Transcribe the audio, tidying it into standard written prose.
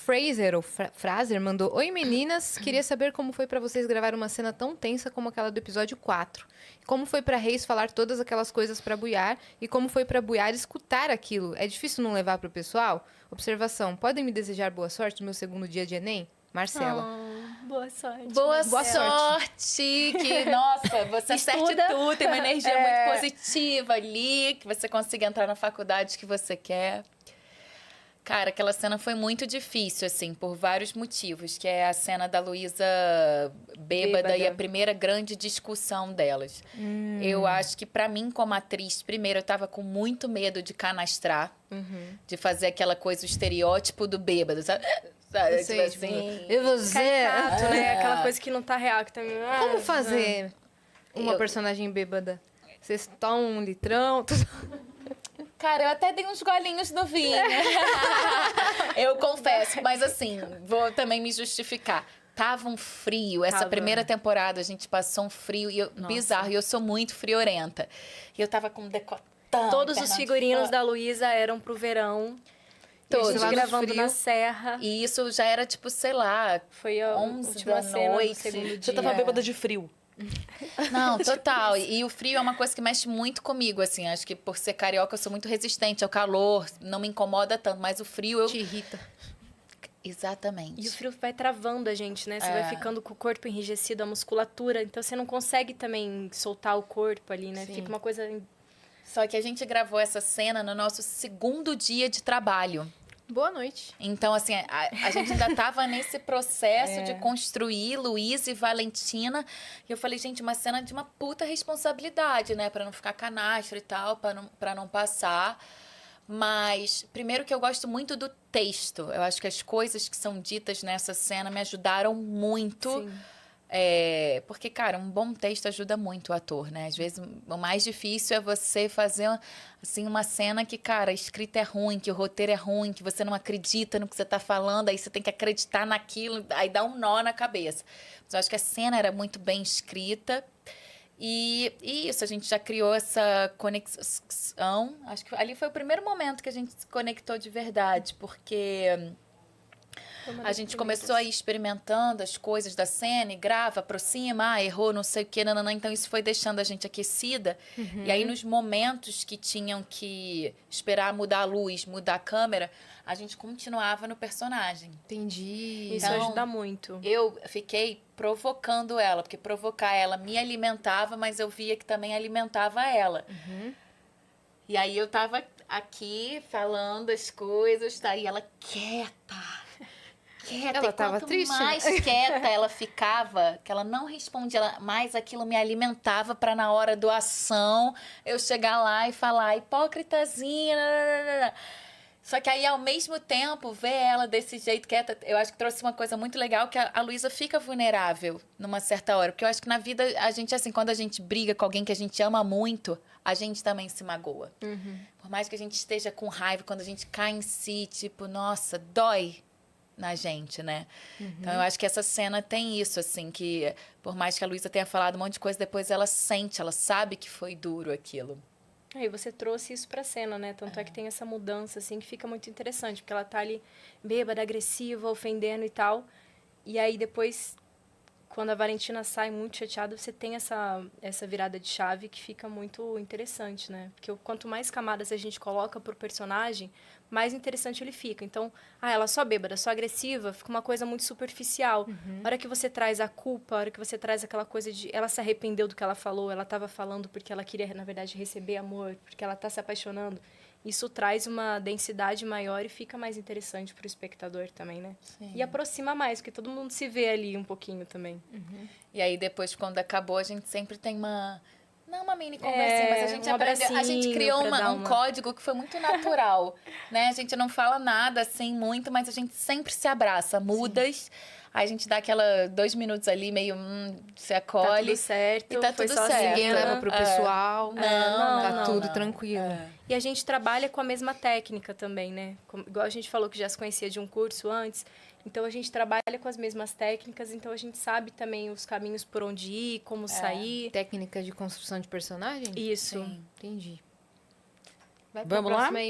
Fraser, ou Fraser, mandou: Oi meninas, queria saber como foi pra vocês gravar uma cena tão tensa como aquela do episódio 4. Como foi pra Reis falar todas aquelas coisas pra Buiar e como foi pra Buiar escutar aquilo. É difícil não levar pro pessoal? Observação: podem me desejar boa sorte no meu segundo dia de Enem? Marcela. Boa sorte. Boa Marcela. sorte! Que, nossa, você acerte tudo, tem uma energia muito positiva ali, que você consiga entrar na faculdade que você quer. Cara, aquela cena foi muito difícil, assim, por vários motivos, que é a cena da Luísa bêbada e a primeira grande discussão delas. Eu acho que, pra mim, como atriz, primeiro, eu tava com muito medo de canastrar, de fazer aquela coisa, o estereótipo do bêbado, sabe? Sei, Tipo assim... E você? Caricato, né? Aquela coisa que não tá real, que também... Como fazer uma personagem bêbada? Vocês tomam um litrão? Cara, eu até dei uns golinhos no vinho. Eu confesso, mas assim, vou também me justificar. Tava um frio. Essa primeira temporada a gente passou um frio bizarro. E eu sou muito friorenta. E eu tava com um decotão. Todos os figurinos da Luísa eram pro verão. Todos. A gente gravando na serra. E isso já era tipo, sei lá, foi a 11 última da cena noite. do segundo dia. Você tava bêbada de frio. Não, total. E o frio é uma coisa que mexe muito comigo, assim. Acho que por ser carioca eu sou muito resistente ao calor. Não me incomoda tanto, mas o frio eu... Te irrita. Exatamente. E o frio vai travando a gente, né? Você vai ficando com o corpo enrijecido, a musculatura. Então, você não consegue também soltar o corpo ali, né? Sim. Fica uma coisa... Só que a gente gravou essa cena no nosso segundo dia de trabalho. Boa noite. Então, assim, a gente ainda estava nesse processo de construir Luísa e Valentina. E eu falei, gente, uma cena de uma puta responsabilidade, né? Pra não ficar canastro e tal, pra não passar. Mas, primeiro que eu gosto muito do texto. Eu acho que as coisas que são ditas nessa cena me ajudaram muito. Sim. Porque, cara, um bom texto ajuda muito o ator, né? Às vezes, o mais difícil é você fazer, assim, uma cena que, cara, a escrita é ruim, que o roteiro é ruim, que você não acredita no que você tá falando, aí você tem que acreditar naquilo, aí dá um nó na cabeça. Mas eu acho que a cena era muito bem escrita. E isso, a gente já criou essa conexão. Acho que ali foi o primeiro momento que a gente se conectou de verdade, porque... A gente começou a ir experimentando as coisas da cena e grava, aproxima, errou, não sei o quê, nananã. Então, isso foi deixando a gente aquecida. E aí, nos momentos que tinham que esperar mudar a luz, mudar a câmera, a gente continuava no personagem. Entendi. Isso ajuda muito. Eu fiquei provocando ela, porque provocar ela me alimentava, mas eu via que também alimentava ela. E aí, eu tava aqui falando as coisas, tá? E ela quieta. Ela tava triste, né? Mais quieta ela ficava, que ela não respondia, mais aquilo me alimentava para na hora do ação eu chegar lá e falar hipócritazinha. Só que aí, ao mesmo tempo, ver ela desse jeito quieta, eu acho que trouxe uma coisa muito legal, que a Luísa fica vulnerável numa certa hora. Porque eu acho que na vida, a gente, assim, quando a gente briga com alguém que a gente ama muito, a gente também se magoa. Por mais que a gente esteja com raiva, quando a gente cai em si, tipo, nossa, dói na gente, né? Então, eu acho que essa cena tem isso, assim, que por mais que a Luísa tenha falado um monte de coisa, depois ela sente, ela sabe que foi duro aquilo. Aí você trouxe isso pra cena, né? Tanto é que tem essa mudança, assim, que fica muito interessante, porque ela tá ali bêbada, agressiva, ofendendo e tal. E aí depois, quando a Valentina sai muito chateada, você tem essa virada de chave que fica muito interessante, né? Porque quanto mais camadas a gente coloca pro personagem, mais interessante ele fica. Então, ela só bêbada, só agressiva, fica uma coisa muito superficial. A hora que você traz a culpa, a hora que você traz aquela coisa de... Ela se arrependeu do que ela falou, ela estava falando porque ela queria, na verdade, receber amor, porque ela está se apaixonando. Isso traz uma densidade maior e fica mais interessante pro espectador também, né? Sim. E aproxima mais, porque todo mundo se vê ali um pouquinho também. E aí, depois, quando acabou, a gente sempre tem uma... Não uma mini conversinha, mas a gente aprendeu, a gente criou um código que foi muito natural, né? A gente não fala nada, assim, muito, mas a gente sempre se abraça, mudas. Aí a gente dá aquela 2 minutos ali, meio, se acolhe. Tá tudo certo. E tá foi tudo só certo. Ninguém leva pro pessoal. Tá tudo não. tranquilo. E a gente trabalha com a mesma técnica também, né? Igual a gente falou que já se conhecia de um curso antes. Então, a gente trabalha com as mesmas técnicas. Então, a gente sabe também os caminhos por onde ir, como sair. Técnica de construção de personagem? Isso. Sim. Entendi. Vai Vamos lá? próxima aí.